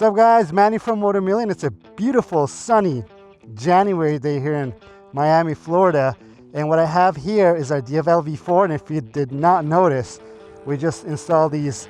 What's up guys, Manny from Motomillion. It's a beautiful sunny January day here in Miami, Florida. And what I have here is our Diavel V4, and if you did not notice, we just installed these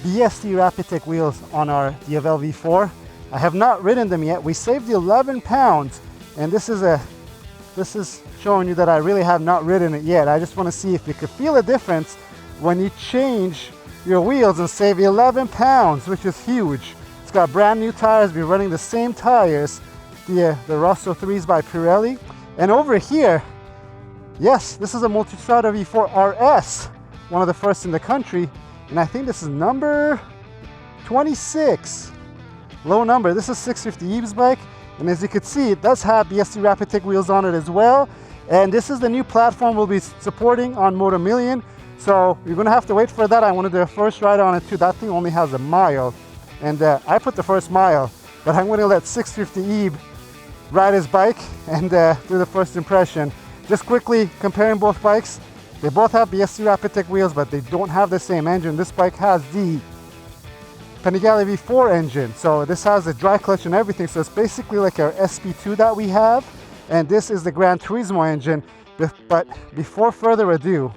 BST Rapid TEK wheels on our Diavel V4. I have not ridden them yet. We saved 11 pounds, and this is showing you that I really have not ridden it yet. I just want to see if you could feel a difference when you change your wheels and save 11 pounds, which is huge. It's got brand new tires. We're running the same tires, the Rosso 3s by Pirelli. And over here, yes, this is a Multistrada V4 RS, one of the first in the country. And I think this is number 26, low number. This is 650 Eve's bike. And as you can see, it does have BST Rapid TEK wheels on it as well. And this is the new platform we'll be supporting on Motomillion. So you're gonna have to wait for that. I wanna do a first ride on it too. That thing only has a mile. And I put the first mile, but I'm gonna let 650 Eve ride his bike and do the first impression. Just quickly comparing both bikes. They both have BST Rapid TEK wheels, but they don't have the same engine. This bike has the Panigale V4 engine. So this has a dry clutch and everything. So it's basically like our SP2 that we have. And this is the Gran Turismo engine. But before further ado,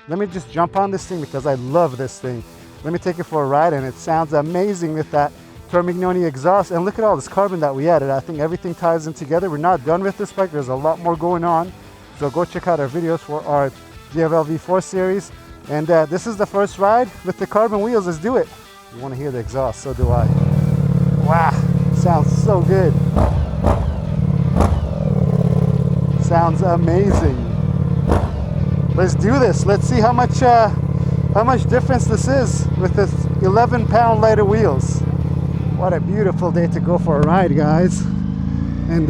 let me just jump on this thing because I love this thing. Let me take it for a ride, and it sounds amazing with that Termignoni exhaust. And look at all this carbon that we added. I think everything ties in together. We're not done with this bike. There's a lot more going on. So go check out our videos for our Diavel V4 series. And this is the first ride with the carbon wheels. Let's do it. You want to hear the exhaust, so do I. Wow, sounds so good. Sounds amazing. Let's do this. Let's see how much difference this is with this 11-pound lighter wheels. What a beautiful day to go for a ride, guys. And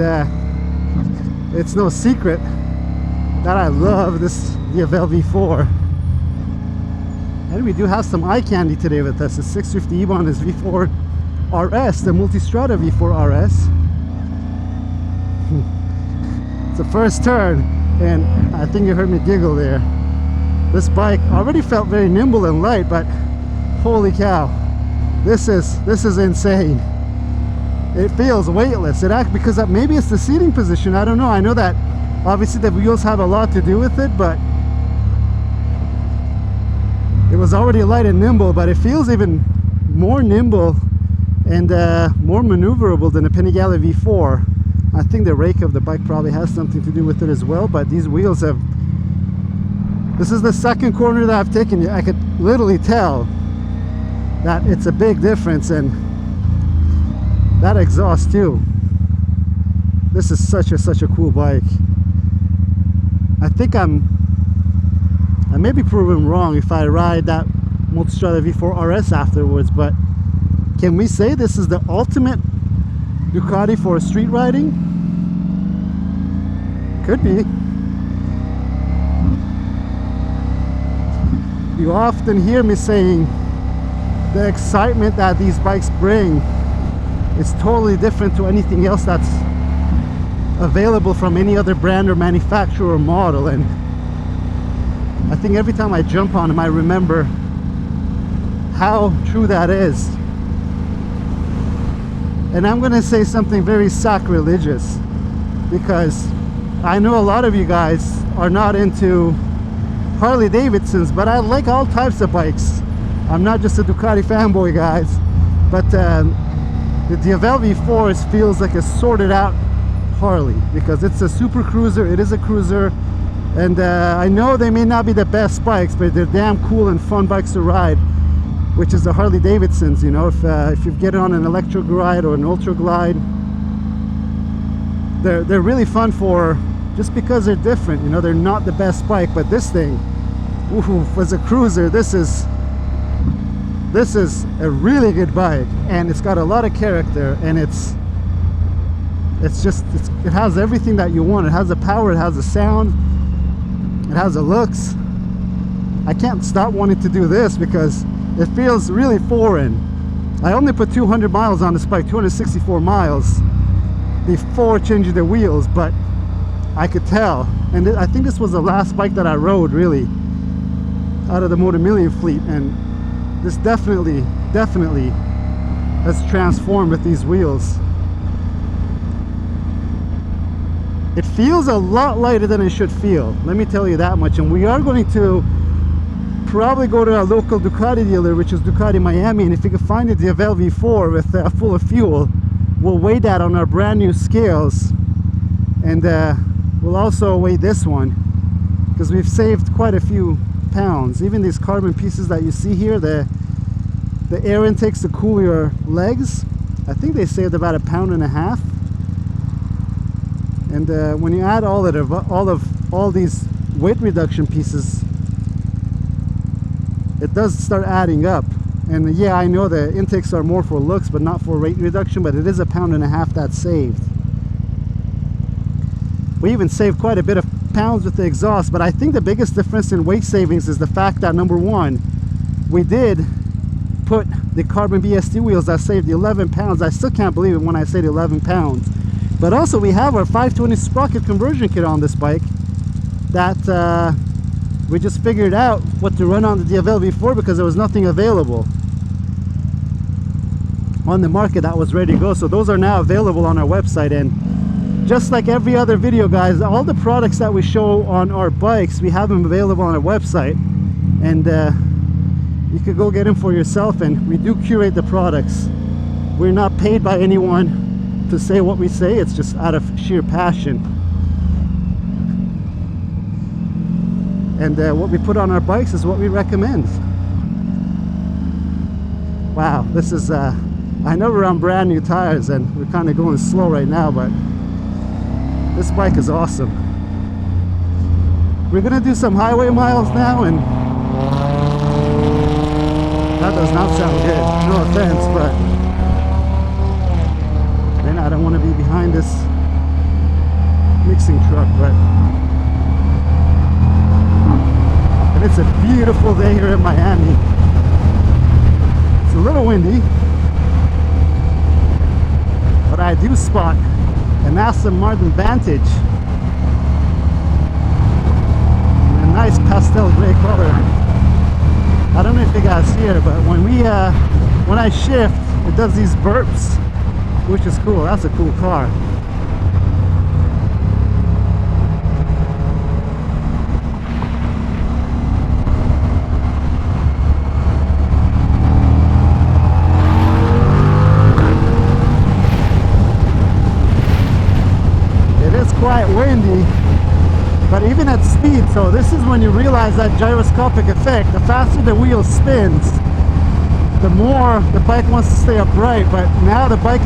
it's no secret that I love this Diavel V4. And we do have some eye candy today with us. The 650 Eve on this V4 RS, the Multistrada V4 RS. It's the first turn, and I think you heard me giggle there. This bike already felt very nimble and light, but holy cow, this is insane. It feels weightless. Because maybe it's the seating position. I don't know. I know that obviously the wheels have a lot to do with it, but it was already light and nimble, but it feels even more nimble and more maneuverable than a Panigale V4. I think the rake of the bike probably has something to do with it as well, but these wheels have... This is the second corner that I've taken. I could literally tell that it's a big difference, and that exhaust too. This is such a cool bike. I think I may be proven wrong if I ride that Multistrada V4 RS afterwards, but can we say this is the ultimate Ducati for street riding? Could be. You often hear me saying the excitement that these bikes bring is totally different to anything else that's available from any other brand or manufacturer or model. And I think every time I jump on them, I remember how true that is. And I'm going to say something very sacrilegious, because I know a lot of you guys are not into Harley Davidsons, but I like all types of bikes. I'm not just a Ducati fanboy, guys. But the Diavel V4 feels like a sorted out Harley, because it's a super cruiser. It is a cruiser, and I know they may not be the best bikes, but they're damn cool and fun bikes to ride, which is the Harley Davidsons. You know, if you get on an electro glide or an ultra glide, they're really fun for, just because they're different. You know, they're not the best bike, but this thing, ooh, as a cruiser, this is a really good bike, and it's got a lot of character, and it has everything that you want. It has the power, it has the sound, it has the looks. I can't stop wanting to do this because it feels really foreign. I only put 200 miles on this bike, 264 miles before changing the wheels, but I could tell. And I think this was the last bike that I rode really out of the Motomillion fleet, and this definitely has transformed with these wheels. It feels a lot lighter than it should feel, let me tell you that much. And we are going to probably go to a local Ducati dealer, which is Ducati Miami, and if we can find a Diavel V4 with full of fuel, we'll weigh that on our brand new scales, and we'll also weigh this one, because we've saved quite a few pounds. Even these carbon pieces that you see here, the air intakes to cool your legs, I think they saved about 1.5 pounds. And when you add all these weight reduction pieces, it does start adding up. And yeah, I know the intakes are more for looks but not for weight reduction, but it is 1.5 pounds that's saved. We even saved quite a bit of pounds with the exhaust, but I think the biggest difference in weight savings is the fact that, number one, we did put the carbon BST wheels that saved the 11 pounds. I still can't believe it when I say the 11 pounds. But also we have our 520 sprocket conversion kit on this bike that we just figured out what to run on the Diavel V4 because there was nothing available on the market that was ready to go. So those are now available on our website. And just like every other video, guys, all the products that we show on our bikes, we have them available on our website, and you could go get them for yourself. And we do curate the products. We're not paid by anyone to say what we say, it's just out of sheer passion. And what we put on our bikes is what we recommend. Wow, this is I know we're on brand new tires and we're kind of going slow right now, but this bike is awesome. We're gonna do some highway miles now, and that does not sound good, no offense, but then I don't want to be behind this mixing truck. But and it's a beautiful day here in Miami. It's a little windy, but I do spot an Aston Martin Vantage in a nice pastel gray color. I don't know if you guys see it, but when I shift, it does these burps, which is cool. That's a cool car. It is quite windy, but even at speed, so this is when you realize that gyroscopic effect. The faster the wheel spins, the more the bike wants to stay upright. But now the bike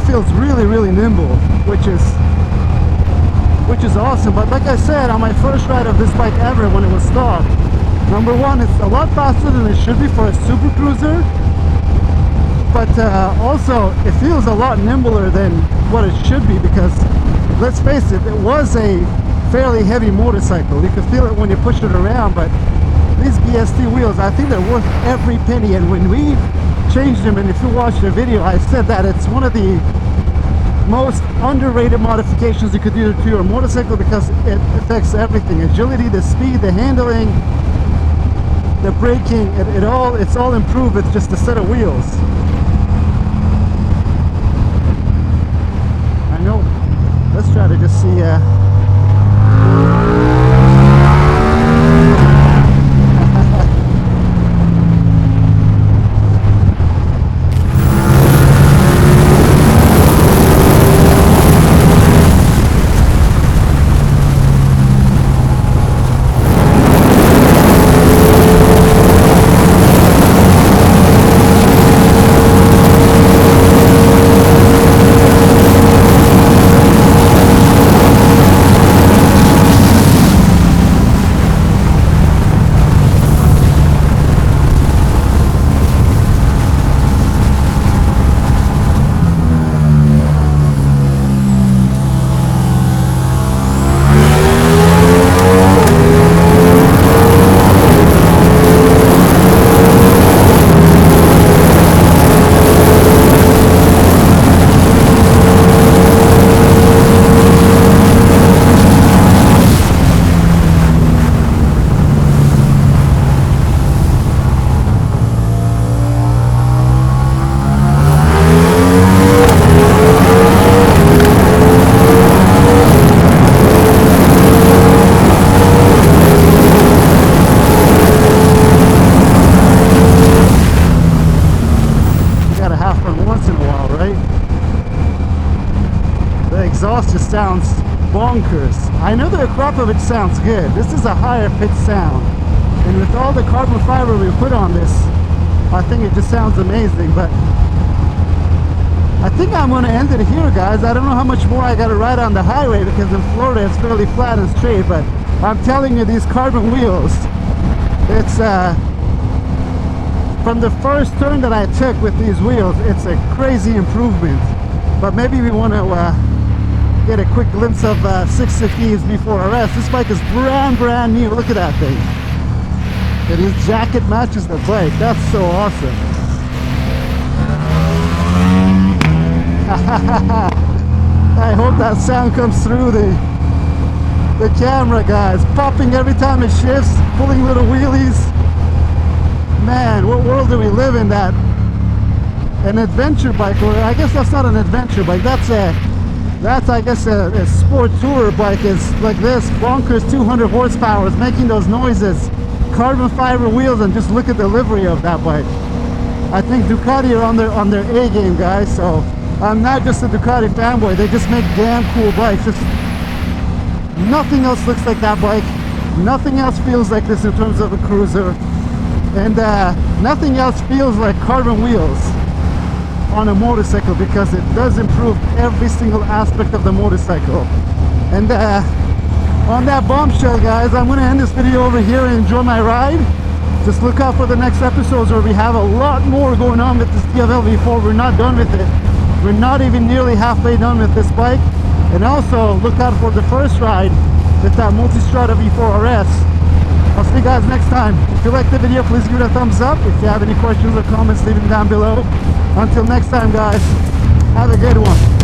feels really nimble, which is awesome. But like I said, on my first ride of this bike ever, when it was stock, number one, it's a lot faster than it should be for a super cruiser, but also it feels a lot nimbler than what it should be, because let's face it, it was a fairly heavy motorcycle. You can feel it when you push it around, but these BST wheels, I think they're worth every penny. And when we changed them, and if you watch the video, I said that it's one of the most underrated modifications you could do to your motorcycle, because it affects everything: agility, the speed, the handling, the braking. It's all improved with just a set of wheels. I know. Let's try to just see. sounds bonkers. I know the Akrapovic sounds good. This is a higher pitch sound. And with all the carbon fiber we put on this, I think it just sounds amazing. But I think I'm going to end it here, guys. I don't know how much more I got to ride on the highway, because in Florida it's fairly flat and straight. But I'm telling you, these carbon wheels, it's from the first turn that I took with these wheels, it's a crazy improvement. But maybe we want to get a quick glimpse of 650's B4RS. This bike is brand new. Look at that thing. And his jacket matches the bike. That's so awesome. I hope that sound comes through the camera, guys. Popping every time it shifts, pulling little wheelies. Man, what world do we live in? That an adventure bike, or I guess that's not an adventure bike. That's I guess a sport tourer bike is like this. Bonkers 200 horsepower is making those noises. Carbon fiber wheels, and just look at the livery of that bike. I think Ducati are on their A game, guys. So I'm not just a Ducati fanboy. They just make damn cool bikes. Just nothing else looks like that bike. Nothing else feels like this in terms of a cruiser, and nothing else feels like carbon wheels on a motorcycle, because it does improve every single aspect of the motorcycle. And on that bombshell, guys, I'm going to end this video over here and enjoy my ride. Just look out for the next episodes where we have a lot more going on with this Diavel V4. We're not done with it. We're not even nearly halfway done with this bike. And also look out for the first ride with that Multistrada V4RS. I'll see you guys next time. If you liked the video, please give it a thumbs up. If you have any questions or comments, leave them down below. Until next time, guys, have a good one.